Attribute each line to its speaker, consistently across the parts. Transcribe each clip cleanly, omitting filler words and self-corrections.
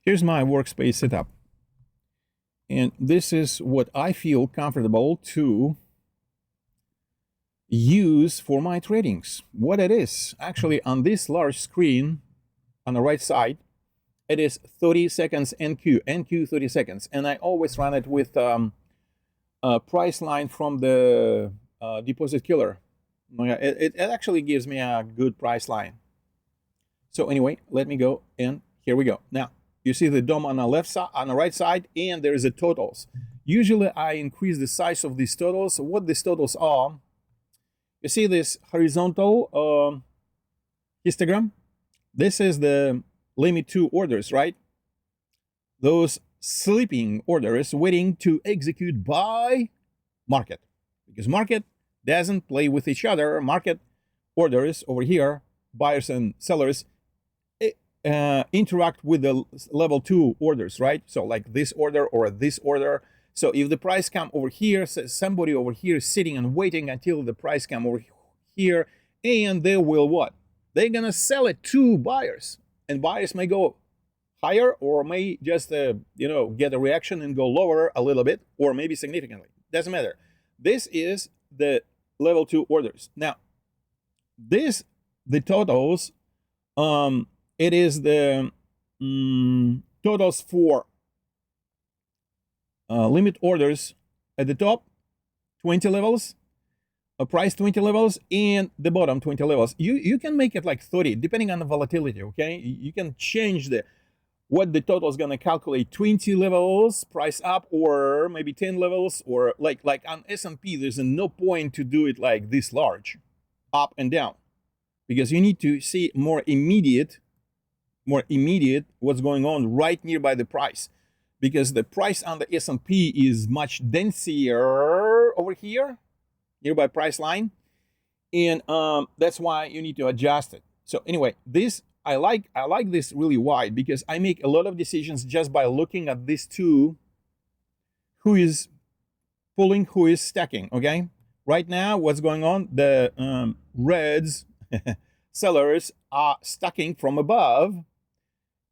Speaker 1: Here's my workspace setup. And this is what I feel comfortable to use for my tradings. What it is, actually on this large screen on the right side, it is 30 seconds NQ 30 seconds. And I always run it with a price line from the deposit killer. It actually gives me a good price line. So anyway, let me go and here we go. Now, you see the DOM on the left side, on the right side, and there's the totals. Usually I increase the size of these totals. What these totals are, you see this horizontal histogram? This is the limit 2 orders, right? Those sleeping orders waiting to execute by market. Because market doesn't play with each other. Market orders over here, buyers and sellers, interact with the level 2 orders, right? So like this order or this order. So if the price come over here, somebody over here is sitting and waiting until the price come over here, and they will what? They're gonna sell it to buyers, and buyers may go higher or may just get a reaction and go lower a little bit or maybe significantly. Doesn't matter. This is the level 2 orders. Now, the totals. It is the totals for limit orders at the top, 20 levels, a price 20 levels, and the bottom 20 levels. You can make it like 30, depending on the volatility, okay? You can change what the total is going to calculate, 20 levels, price up, or maybe 10 levels, or like on S&P, there's no point to do it like this large, up and down, because you need to see more immediate what's going on right nearby the price, because the price on the S&P is much denser over here nearby price line, and that's why you need to adjust it. So anyway, this I like this really wide, because I make a lot of decisions just by looking at these two, who is pulling, who is stacking. Okay, right now what's going on, the reds sellers are stacking from above,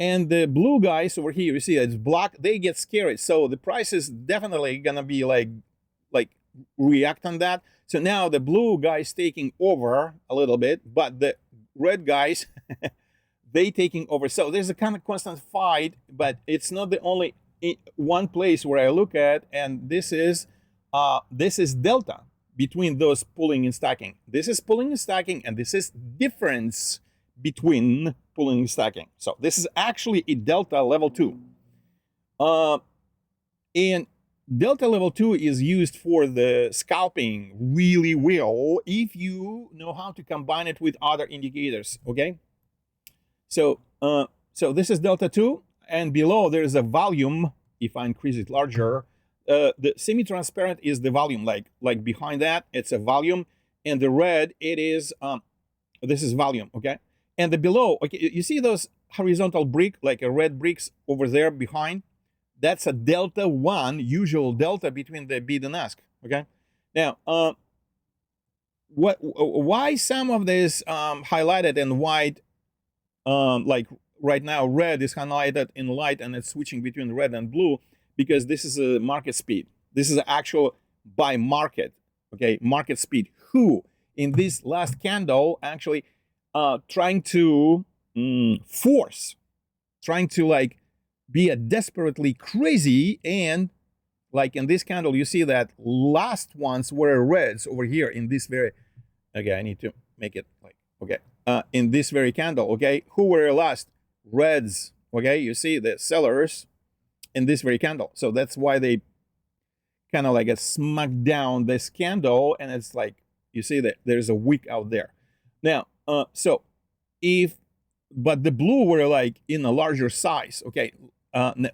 Speaker 1: and the blue guys over here, you see it's black, they get scared. So the price is definitely gonna be like react on that. So now the blue guys taking over a little bit, but the red guys they taking over. So there's a kind of constant fight, but it's not the only one place where I look at, and this is delta between those pulling and stacking. This is pulling and stacking, and this is difference between pulling and stacking. So this is actually a delta level 2. And delta level 2 is used for the scalping really well if you know how to combine it with other indicators, okay? So this is delta 2, and below there is a volume. If I increase it larger, the semi-transparent is the volume, like behind that, it's a volume, and the red, it is, this is volume, okay? And the below, okay, you see those horizontal brick, like a red bricks over there behind? That's a delta 1, usual delta between the bid and ask, okay? Now, why some of this highlighted in white, like right now red is highlighted in light and it's switching between red and blue, because this is a market speed. This is actual by market, okay? Market speed. Who in this last candle actually trying to force, trying to like be a desperately crazy, and like in this candle, you see that last ones were reds over here in this very, okay, I need to make it like, okay, in this very candle, okay, who were last? Reds, okay, you see the sellers in this very candle. So that's why they kind of like smacked down this candle, and it's like, you see that there's a wick out there. Now, so but the blue were like in a larger size, okay.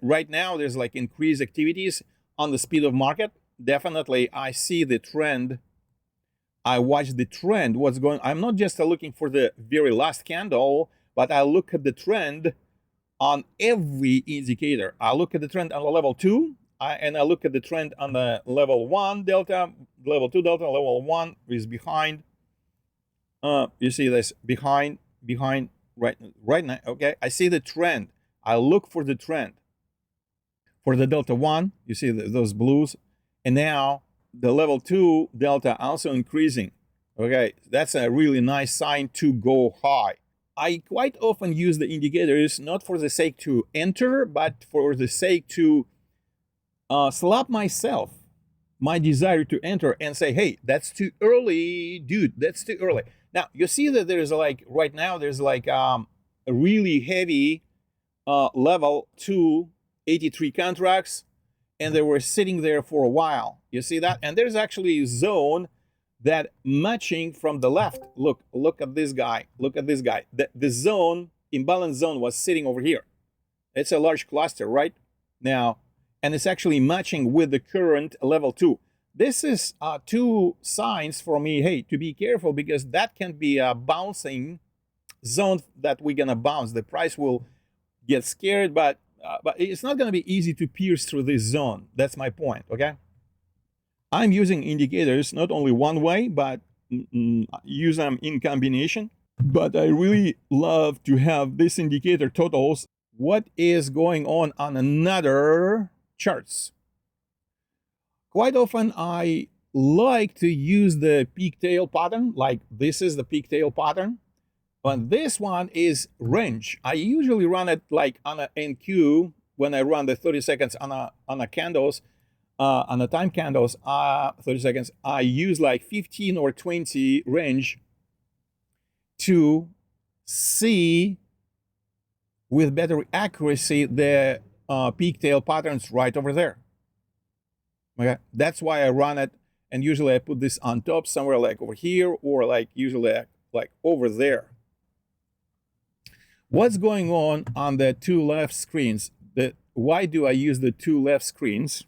Speaker 1: Right now there's like increased activities on the speed of market. Definitely I see the trend. I watch the trend, what's going. I'm not just looking for the very last candle, but I look at the trend on every indicator. I look at the trend on the level 2, and I look at the trend on the level 1 delta, level 2 delta, level 1 is behind. You see this behind right now, okay? I see the trend. I look for the trend. For the delta 1, you see those blues, and now the level 2 delta also increasing. Okay, that's a really nice sign to go high. I quite often use the indicators not for the sake to enter, but for the sake to slap myself, my desire to enter, and say, hey, that's too early, dude, that's too early. Now, you see that there's like, right now, there's like a really heavy level 2 83 contracts, and they were sitting there for a while. You see that? And there's actually a zone that matching from the left. Look at this guy. Look at this guy. The zone, imbalance zone, was sitting over here. It's a large cluster, right? Now, and it's actually matching with the current level 2. This is 2 signs for me, hey, to be careful, because that can be a bouncing zone that we're gonna bounce. The price will get scared, but it's not going to be easy to pierce through this zone. That's my point, okay? I'm using indicators not only one way, but use them in combination. But I really love to have this indicator totals what is going on another charts. Quite often I like to use the peak tail pattern, like this is the peak tail pattern. But this one is range. I usually run it like on a NQ when I run the 30 seconds on a candles, on the time candles, 30 seconds. I use like 15 or 20 range to see with better accuracy the peak tail patterns right over there. Okay, that's why I run it, and usually I put this on top somewhere like over here, or like usually like over there. What's going on the 2 left screens? Why do I use the 2 left screens?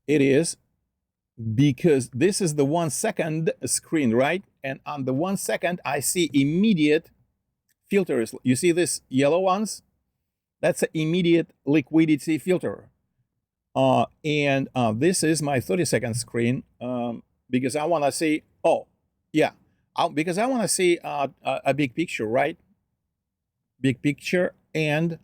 Speaker 1: It is because this is the 1 second screen, right? And on the 1 second, I see immediate filters. You see these yellow ones? That's an immediate liquidity filter. And this is my 30-second screen because I want to see, because I want to see a big picture, right? Big picture, and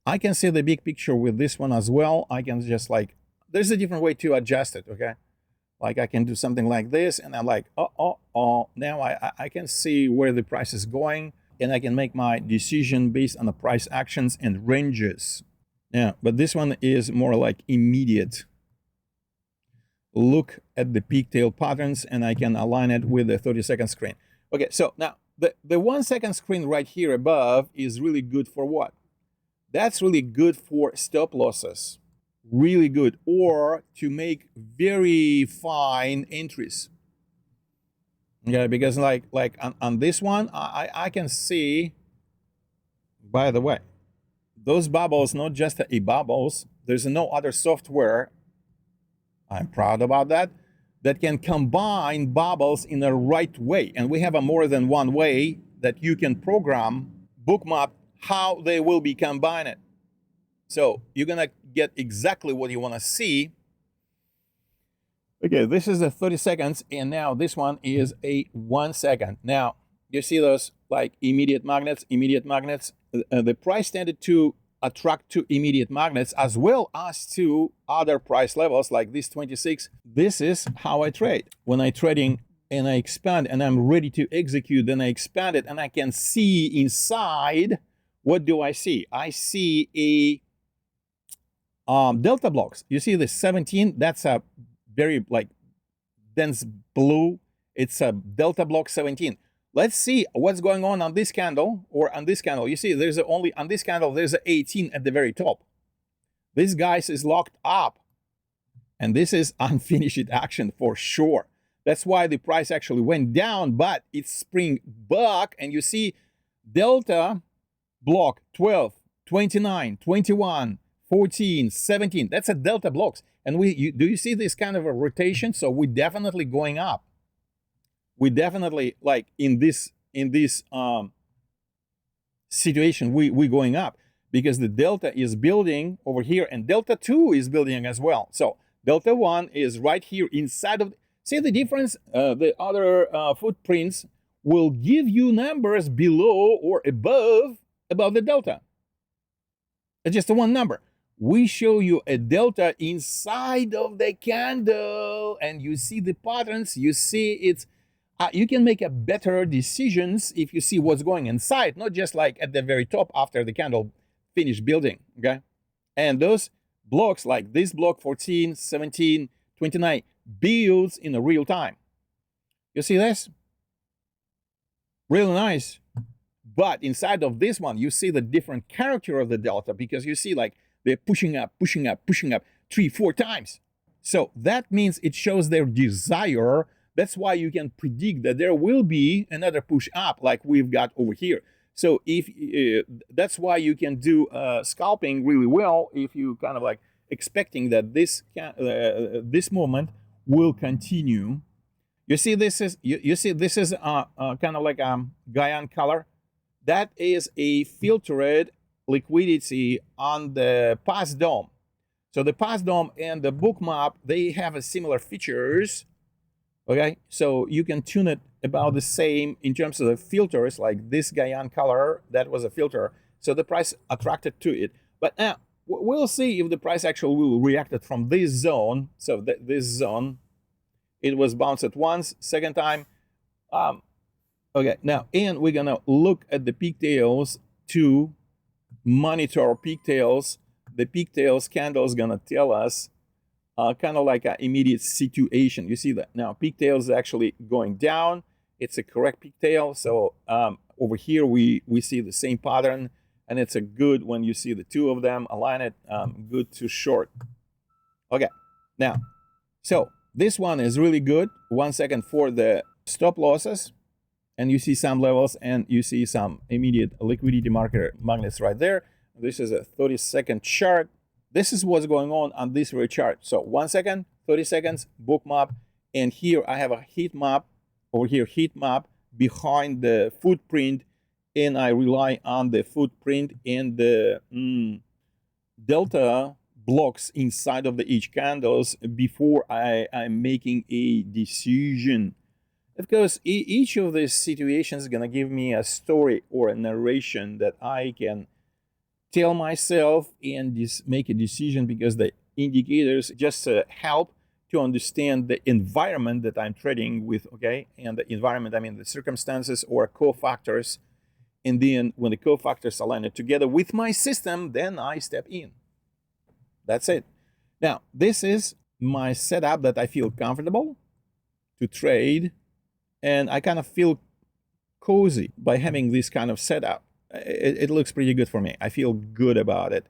Speaker 1: I can see the big picture with this one as well. I can just like, there's a different way to adjust it, okay? Like I can do something like this, and I'm like, now I can see where the price is going, and I can make my decision based on the price actions and ranges. Yeah, but this one is more like immediate. Look at the peak tail patterns, and I can align it with the 30-second screen. Okay, so now the 1 second screen right here above is really good for what? That's really good for stop losses. Really good. Or to make very fine entries. Yeah, because like on this one, I can see, by the way, those bubbles, not just a bubbles, there's no other software, I'm proud about that, that can combine bubbles in the right way. And we have a more than one way that you can program Bookmap how they will be combined. So you're gonna get exactly what you want to see. Okay, this is the 30 seconds, and now this one is a 1 second. Now you see those like immediate magnets. The price tended to attract to immediate magnets as well as to other price levels like this 26. This is how I trade. When I trading and I expand and I'm ready to execute, then I expand it and I can see inside. What do I see? I see a delta blocks. You see the 17, that's a very like dense blue. It's a delta block 17. Let's see what's going on this candle or on this candle. You see, there's only on this candle, there's an 18 at the very top. This guys is locked up, and this is unfinished action for sure. That's why the price actually went down, but it's spring back, and you see delta block 12, 29, 21, 14, 17. That's a delta blocks, and do you see this kind of a rotation? So we're definitely going up. We definitely, like in this situation, we're going up because the delta is building over here, and delta 2 is building as well. So delta 1 is right here inside of. See the difference? The other footprints will give you numbers below or above the delta. just one number. We show you a delta inside of the candle, and you see the patterns. You see it's. You can make a better decisions if you see what's going inside, not just like at the very top after the candle finished building. Okay, and those blocks like this block 14, 17, 29 builds in a real time. You see this? Really nice. But inside of this one, you see the different character of the delta because you see like they're pushing up, pushing up, pushing up 3-4 times. So that means it shows their desire. That's why you can predict that there will be another push up like we've got over here. So if that's why you can do scalping really well if you kind of like expecting that this moment will continue. You see this is kind of like Gaian color. That is a filtered liquidity on the past DOM. So the past DOM and the Bookmap, they have a similar features. Okay, so you can tune it about the same in terms of the filters, like this Gaian color, that was a filter. So the price attracted to it. But now we'll see if the price actually will react from this zone. So this zone, it was bounced once, second time. Okay, now, and we're gonna look at the pigtails to monitor pigtails. The pigtails candle is gonna tell us kind of like an immediate situation. You see that now pigtails is actually going down. It's a correct pigtail. So over here we see the same pattern, and it's a good when you see the two of them align it, good to short. Okay, now, so this one is really good. 1 second for the stop losses, and you see some levels, and you see some immediate liquidity marker magnets right there. This is a 30-second chart. This is what's going on this very chart. So 1 second, 30 seconds, Bookmap, and here I have a heat map, over here heat map behind the footprint, and I rely on the footprint and the delta blocks inside of the each candles before I'm making a decision. Of course, each of these situations is gonna give me a story or a narration that I can tell myself and just make a decision, because the indicators just help to understand the environment that I'm trading with, okay? And the environment, I mean the circumstances or cofactors. And then when the cofactors align it together with my system, then I step in. That's it. Now, this is my setup that I feel comfortable to trade. And I kind of feel cozy by having this kind of setup. It looks pretty good for me. I feel good about it.